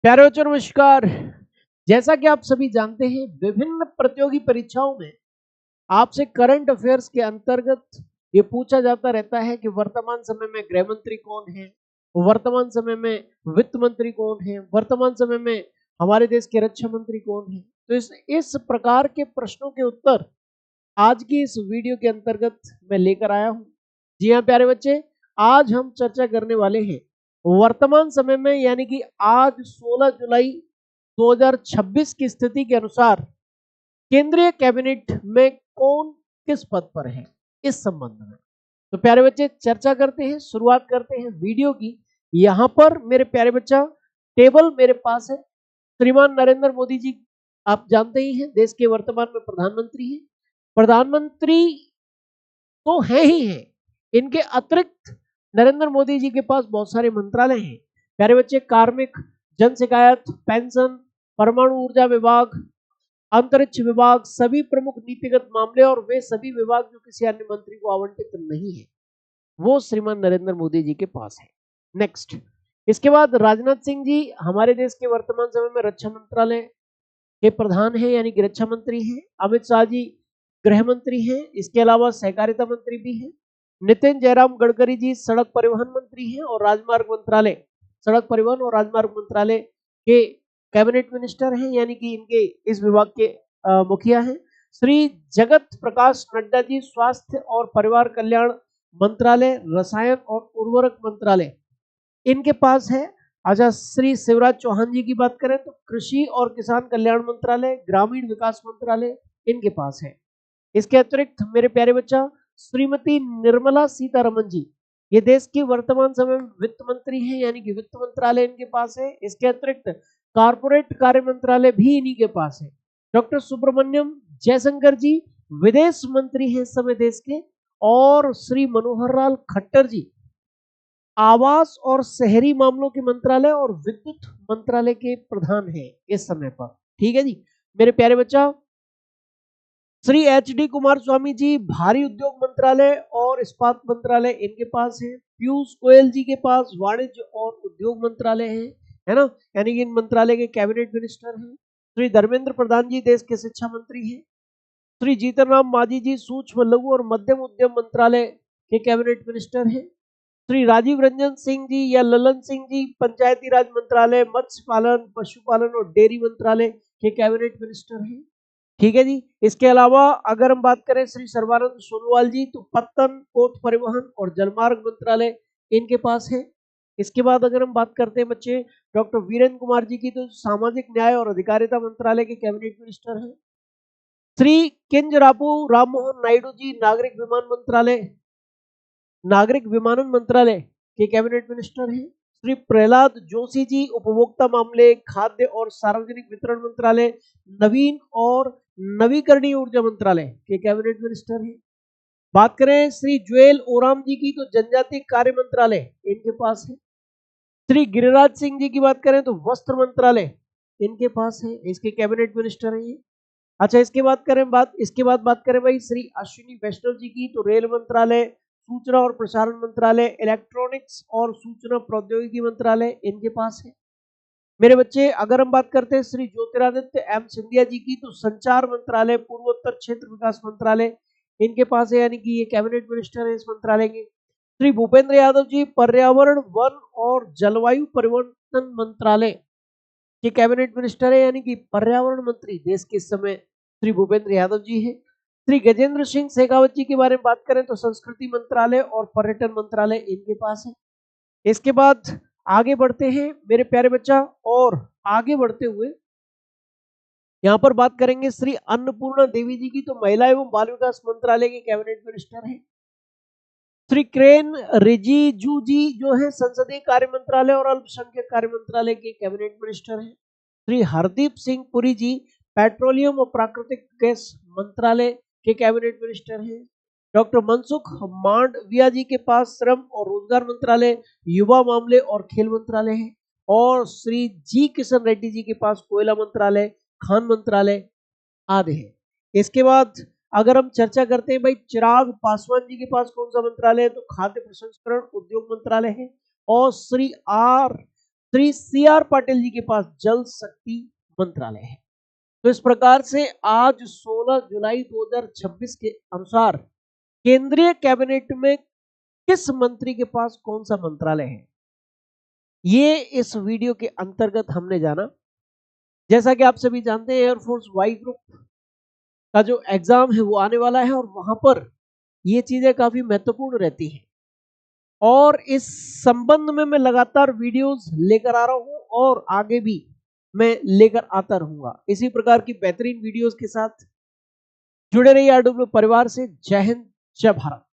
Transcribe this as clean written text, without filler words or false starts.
प्यारे बच्चों नमस्कार। जैसा कि आप सभी जानते हैं, विभिन्न प्रतियोगी परीक्षाओं में आपसे करंट अफेयर्स के अंतर्गत ये पूछा जाता रहता है कि वर्तमान समय में गृह मंत्री कौन है, वर्तमान समय में वित्त मंत्री कौन है, वर्तमान समय में हमारे देश के रक्षा मंत्री कौन है। तो इस प्रकार के प्रश्नों के उत्तर आज की इस वीडियो के अंतर्गत मैं लेकर आया हूं। जी हाँ प्यारे बच्चे, आज हम चर्चा करने वाले हैं वर्तमान समय में यानी कि आज 16 जुलाई 2026 की स्थिति के अनुसार केंद्रीय कैबिनेट में कौन किस पद पर है, इस संबंध में। तो प्यारे बच्चे चर्चा करते हैं, शुरुआत करते हैं वीडियो की। यहां पर मेरे प्यारे बच्चा टेबल मेरे पास है। श्रीमान नरेंद्र मोदी जी आप जानते ही हैं, देश के वर्तमान में प्रधानमंत्री हैं। प्रधानमंत्री तो है ही है, इनके अतिरिक्त नरेंद्र मोदी जी के पास बहुत सारे मंत्रालय हैं। प्यारे बच्चे, कार्मिक, जन शिकायत, पेंशन, परमाणु ऊर्जा विभाग, अंतरिक्ष विभाग, सभी प्रमुख नीतिगत मामले और वे सभी विभाग जो किसी अन्य मंत्री को आवंटित नहीं है, वो श्रीमान नरेंद्र मोदी जी के पास है। नेक्स्ट, इसके बाद राजनाथ सिंह जी हमारे देश के वर्तमान समय में रक्षा मंत्रालय के प्रधान है, यानी कि रक्षा मंत्री हैं। अमित शाह जी गृह मंत्री हैं, इसके अलावा सहकारिता मंत्री भी हैं। नितिन जयराम गडकरी जी सड़क परिवहन मंत्री हैं और राजमार्ग मंत्रालय, सड़क परिवहन और राजमार्ग मंत्रालय के कैबिनेट मिनिस्टर हैं, यानी कि इनके इस विभाग के मुखिया हैं। श्री जगत प्रकाश नड्डा जी स्वास्थ्य और परिवार कल्याण मंत्रालय, रसायन और उर्वरक मंत्रालय इनके पास है। अच्छा, श्री शिवराज चौहान जी की बात करें तो कृषि और किसान कल्याण मंत्रालय, ग्रामीण विकास मंत्रालय इनके पास है। इसके अतिरिक्त मेरे प्यारे बच्चा श्रीमती निर्मला सीतारमन जी, ये देश की वर्तमान समय में वित्त मंत्री हैं, यानी कि वित्त मंत्रालय इनके पास है। इसके अतिरिक्त कारपोरेट कार्य मंत्रालय भी इन्हीं के पास है। डॉक्टर सुब्रमण्यम जयशंकर जी विदेश मंत्री हैं इस समय देश के। और श्री मनोहर लाल खट्टर जी आवास और शहरी मामलों के मंत्रालय और विद्युत मंत्रालय के प्रधान हैं इस समय पर। ठीक है जी मेरे प्यारे बच्चा, श्री एच डी कुमार स्वामी जी भारी उद्योग मंत्रालय और इस्पात मंत्रालय इनके पास है। पीयूष गोयल जी के पास वाणिज्य और उद्योग मंत्रालय है ना, यानी कि इन मंत्रालय के कैबिनेट मिनिस्टर हैं। श्री धर्मेंद्र प्रधान जी देश के शिक्षा मंत्री हैं। श्री जीतन राम मांझी जी सूक्ष्म लघु और मध्यम उद्यम मंत्रालय के कैबिनेट मिनिस्टर हैं। श्री राजीव रंजन सिंह जी या ललन सिंह जी पंचायती राज मंत्रालय, मत्स्य पालन, पशुपालन और डेयरी मंत्रालय के कैबिनेट मिनिस्टर हैं। ठीक है जी, इसके अलावा अगर हम बात करें श्री सर्बानंद सोनोवाल जी तो पत्तन, पोत परिवहन और जलमार्ग मंत्रालय इनके पास है। इसके बाद अगर हम बात करते हैं बच्चे डॉक्टर वीरेंद्र कुमार जी की, तो सामाजिक न्याय और अधिकारिता मंत्रालय के कैबिनेट मिनिस्टर हैं। श्री किंजरापू राम मोहन नायडू जी नागरिक विमानन मंत्रालय के कैबिनेट मिनिस्टर हैं। श्री प्रहलाद जोशी जी उपभोक्ता मामले, खाद्य और सार्वजनिक वितरण मंत्रालय, नवीन और नवीकरणीय ऊर्जा मंत्रालय के कैबिनेट मिनिस्टर हैं। बात करें श्री जुएल ओराम जी की तो जनजातीय कार्य मंत्रालय इनके पास है। श्री गिरिराज सिंह जी की बात करें तो वस्त्र मंत्रालय इनके पास है, इसके कैबिनेट मिनिस्टर हैं ये। अच्छा, इसके बाद बात करें भाई श्री अश्विनी वैष्णव जी की तो रेल मंत्रालय, सूचना और प्रसारण मंत्रालय, इलेक्ट्रॉनिक्स और सूचना प्रौद्योगिकी मंत्रालय इनके पास है। मेरे बच्चे अगर हम बात करते हैं श्री ज्योतिरादित्य एम सिंधिया जी की तो संचार मंत्रालय, पूर्वोत्तर क्षेत्र विकास मंत्रालय इनके पास है, यानी कि ये कैबिनेट मिनिस्टर है इस मंत्रालय के। श्री भूपेंद्र यादव जी पर्यावरण, वन और जलवायु परिवर्तन मंत्रालय के कैबिनेट मिनिस्टर है, यानी कि पर्यावरण मंत्री देश के इस समय श्री भूपेंद्र यादव जी हैं। श्री गजेंद्र सिंह शेखावत जी के बारे में बात करें तो संस्कृति मंत्रालय और पर्यटन मंत्रालय इनके पास है। इसके बाद आगे बढ़ते हैं मेरे प्यारे बच्चा, और आगे बढ़ते हुए यहाँ पर बात करेंगे श्री अन्नपूर्णा देवी जी की तो महिला एवं बाल विकास मंत्रालय के कैबिनेट मिनिस्टर हैं। श्री किरेन रिजिजू जी जो है संसदीय कार्य मंत्रालय और अल्पसंख्यक कार्य मंत्रालय के कैबिनेट मिनिस्टर हैं। श्री हरदीप सिंह पुरी जी पेट्रोलियम और प्राकृतिक गैस मंत्रालय के कैबिनेट मिनिस्टर हैं। डॉक्टर मनसुख मांडविया जी के पास श्रम और रोजगार मंत्रालय, युवा मामले और खेल मंत्रालय है। और श्री जी किशन रेड्डी जी के पास कोयला मंत्रालय, खान मंत्रालय आदि है। इसके बाद अगर हम चर्चा करते हैं भाई चिराग पासवान जी के पास कौन सा मंत्रालय है तो खाद्य प्रसंस्करण उद्योग मंत्रालय है। और श्री आर श्री CR पाटिल जी के पास जल शक्ति मंत्रालय है। तो इस प्रकार से आज 16 जुलाई 2026 के अनुसार केंद्रीय कैबिनेट में किस मंत्री के पास कौन सा मंत्रालय है, ये इस वीडियो के अंतर्गत हमने जाना। जैसा कि आप सभी जानते हैं, एयरफोर्स वाई ग्रुप का जो एग्जाम है वो आने वाला है और वहां पर ये चीजें काफी महत्वपूर्ण रहती हैं और इस संबंध में मैं लगातार वीडियोस लेकर आ रहा हूं और आगे भी मैं लेकर आता रहूंगा। इसी प्रकार की बेहतरीन वीडियोस के साथ जुड़े रहिए RW परिवार से। जय हिंद, जय भारत।